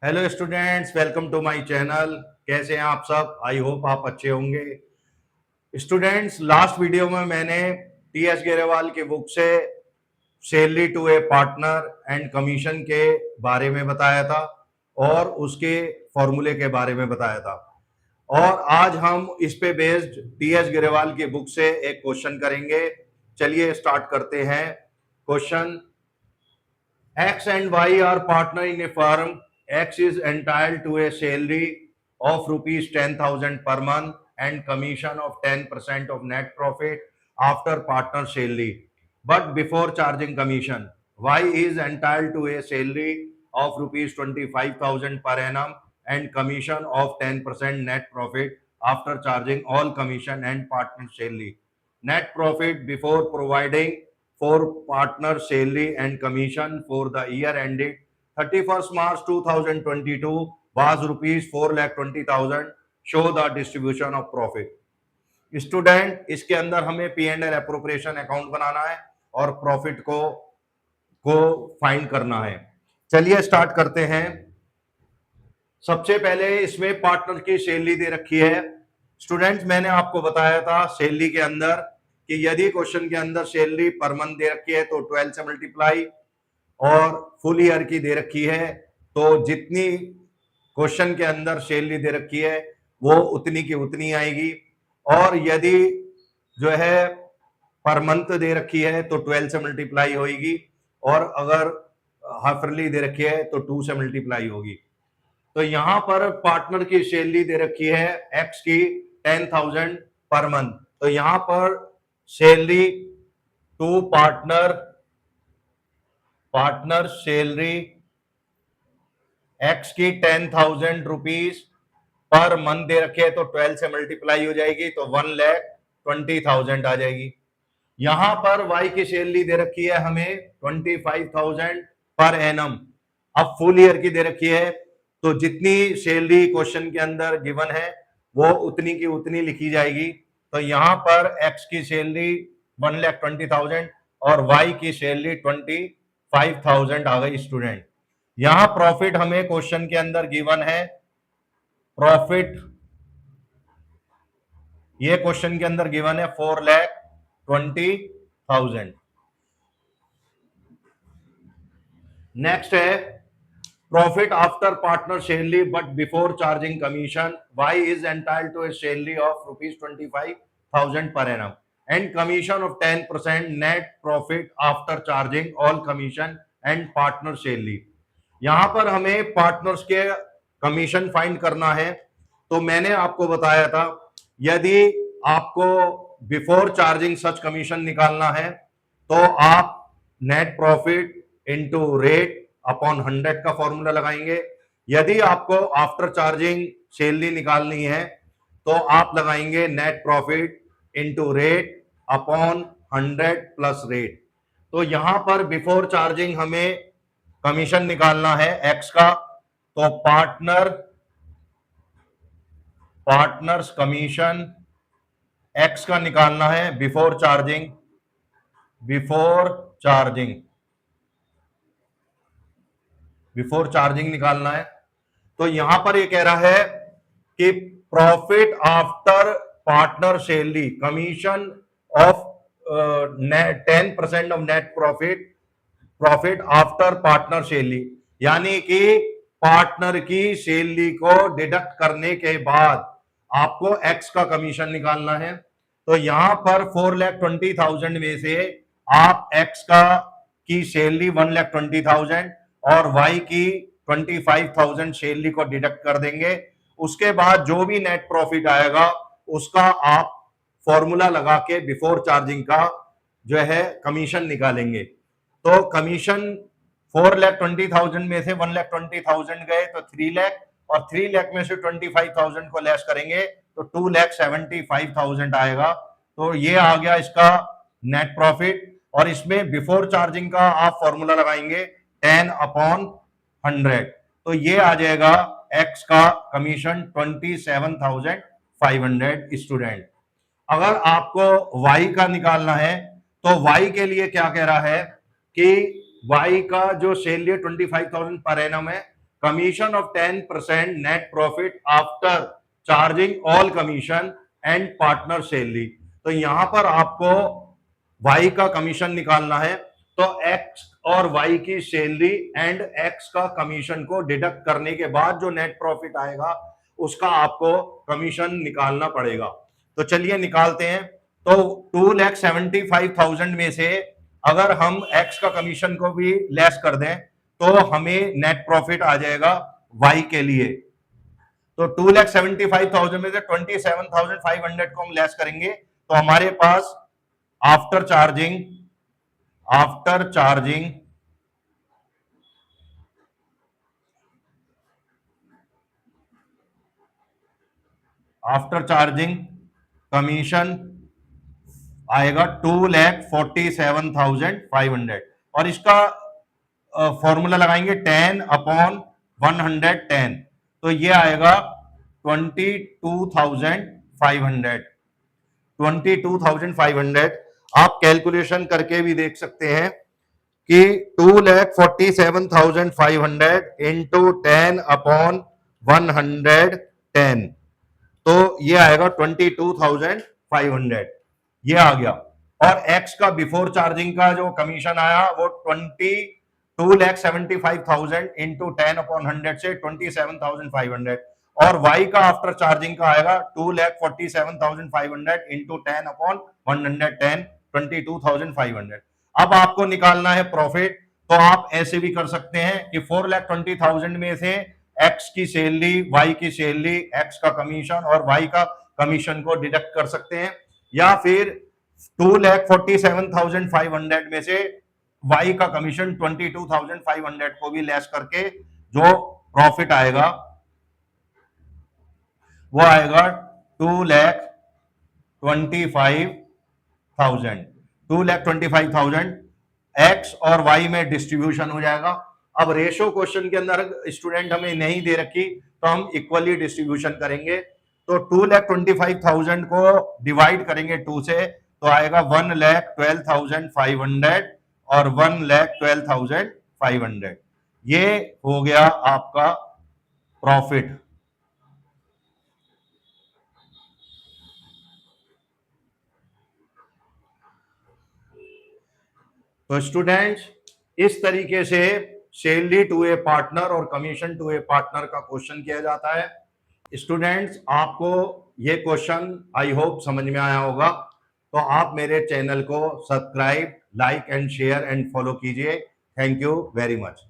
Hello students, welcome to my channel. कैसे हैं आप सब? आई होप आप अच्छे होंगे। स्टूडेंट्स, लास्ट वीडियो में मैंने टी.एस. गेरेवाल की बुक से salary to a partner and commission के बारे में बताया था और उसके फॉर्मूले के बारे में बताया था। और आज हम इस पे बेस्ड टी.एस. गेरेवाल की बुक से एक क्वेश्चन करेंगे। चलिए स्टार्ट करते हैं। Question: X and Y are partner in a firm. X is entitled to a salary of rupees 10,000 per month and commission of 10% of net profit after partner salary. But before charging commission, Y is entitled to a salary of rupees 25,000 per annum and commission of 10% net profit after charging all commission and partner salary. Net profit before providing for partner salary and commission for the year ended 31st March 2022 was rupees 4,20,000. Show the distribution of profit. Student, इसके अंदर हमें P and L appropriation account बनाना है और profit को find करना है। चलिए स्टार्ट करते हैं। सबसे पहले इसमें पार्टनर की सैलरी दे रखी है। स्टूडेंट्स, मैंने आपको बताया था सैलरी के अंदर कि यदि क्वेश्चन के अंदर सैलरी पर मंथ दे रखी है तो 12 से मल्टीप्लाई, और फुल ईयर की दे रखी है तो जितनी क्वेश्चन के अंदर सैलरी दे रखी है वो उतनी की उतनी आएगी। और यदि जो है पर मंथ दे रखी है तो 12 से मल्टीप्लाई होगी, और अगर हाफरली दे रखी है तो 2 से मल्टीप्लाई होगी। तो यहां पर पार्टनर की सैलरी दे रखी है एक्स की 10,000 पर मंथ। तो यहां पर salary to partner salary X की 10,000 रुपीज पर मंथ दे रखे है तो 12 से मल्टीप्लाई हो जाएगी तो 1,20,000 आ जाएगी। यहां पर वाई की सैलरी दे रखी है हमें 25,000 पर एनम। अब फुल ईयर की दे रखी है तो जितनी सैलरी क्वेश्चन के अंदर गिवन है वो उतनी की उतनी लिखी जाएगी। तो यहां पर एक्स की सैलरी 1,20,000 और वाई की सैलरी 25,000 आ गई। स्टूडेंट, यहां प्रॉफिट हमें क्वेश्चन के अंदर गिवन है। प्रॉफिट ये क्वेश्चन के अंदर गिवन है 4,20,000। नेक्स्ट है profit after partner salary but before charging commission. Y is entitled to a salary of rupees 25,000 per annum and commission of 10% net profit after charging all commission and partner salary. यहां पर हमें partners के commission find करना है। तो मैंने आपको बताया था यदि आपको बिफोर चार्जिंग सच कमीशन निकालना है तो आप net profit into rate upon 100 का फॉर्मूला लगाएंगे। यदि आपको आफ्टर चार्जिंग सैलरी निकालनी है तो आप लगाएंगे net profit into rate upon 100 plus rate. तो यहां पर बिफोर चार्जिंग हमें कमीशन निकालना है एक्स का, तो पार्टनर्स कमीशन एक्स का निकालना है बिफोर चार्जिंग निकालना है। तो यहां पर ये कह रहा है कि profit after partner salary commission of 10% of net profit after partner salary, यानी कि पार्टनर की सैलरी को डिडक्ट करने के बाद आपको एक्स का कमीशन निकालना है। तो यहां पर 4,20,000 में से आप एक्स की सैलरी 1,20,000 और वाई की 25,000 सैलरी को डिडक्ट कर देंगे। उसके बाद जो भी नेट प्रॉफिट आएगा उसका आप फॉर्मूला लगा के बिफोर चार्जिंग का जो है कमीशन निकालेंगे। तो कमीशन 4,20,000 में से 1,20,000 गए तो 3 लाख, और 3 लाख में से 25,000 को लेस करेंगे तो 2,75,000 आएगा। तो ये आ गया इसका नेट प्रॉफिट। और इसमें बिफोर चार्जिंग का आप फॉर्मूला लगाएंगे 10 अपॉन 100, तो ये आ जाएगा एक्स का कमीशन 27,500। स्टूडेंट, अगर आपको वाई का निकालना है तो वाई के लिए क्या कह रहा है कि वाई का जो सैलरी 25,000 पर एनम है, commission of 10% net profit after charging all commission and partner salary. तो यहां पर आपको वाई का कमीशन निकालना है, तो एक्स और वाई की सैलरी एंड एक्स का कमीशन को डिडक्ट करने के बाद जो नेट प्रॉफिट आएगा उसका आपको कमीशन निकालना पड़ेगा। तो चलिए निकालते हैं। तो 2,75,000 में से अगर हम एक्स का कमीशन को भी लेस कर दें तो हमें नेट प्रॉफिट आ जाएगा वाई के लिए। तो 2,75,000 में से 27,500 को हम लेस करेंगे तो हमारे पास आफ्टर चार्जिंग कमीशन आएगा 2,47,500 और इसका फॉर्मूला लगाएंगे 10/110, तो ये आएगा 22,500। आप कैलकुलेशन करके भी देख सकते हैं कि 2,47,500 इंटू 10/110, तो ये आएगा 22,500, ये आ गया। और एक्स का बिफोर चार्जिंग का जो कमीशन आया वो 2,75,000 इंटू 10/100 से 27,500, और वाई का आफ्टर चार्जिंग का आएगा 2,47,500 इंटू 10/110, 22,500। अब आपको निकालना है प्रॉफिट, तो आप ऐसे भी कर सकते हैं कि 4,20,000 में से एक्स की सैलरी, वाई की सैलरी, एक्स का कमीशन और वाई का कमीशन को डिडक्ट कर सकते हैं, या फिर 2,47,500 में से वाई का कमीशन 22,500 को भी लेस करके जो प्रॉफिट आएगा वो आएगा 2,25,000 एक्स और वाई में डिस्ट्रीब्यूशन हो जाएगा। अब रेशो क्वेश्चन के अंदर स्टूडेंट हमें नहीं दे रखी तो हम इक्वली डिस्ट्रीब्यूशन करेंगे। तो 2,25,000 को डिवाइड करेंगे 2 से तो आएगा 1,12,500 और 1,12,500, ये हो गया आपका प्रॉफिट। तो स्टूडेंट्स इस तरीके से सैलरी टू ए पार्टनर और कमीशन टू ए पार्टनर का क्वेश्चन किया जाता है। स्टूडेंट्स आपको ये क्वेश्चन आई होप समझ में आया होगा, तो आप मेरे चैनल को subscribe, like and share and follow कीजिए। Thank you very much.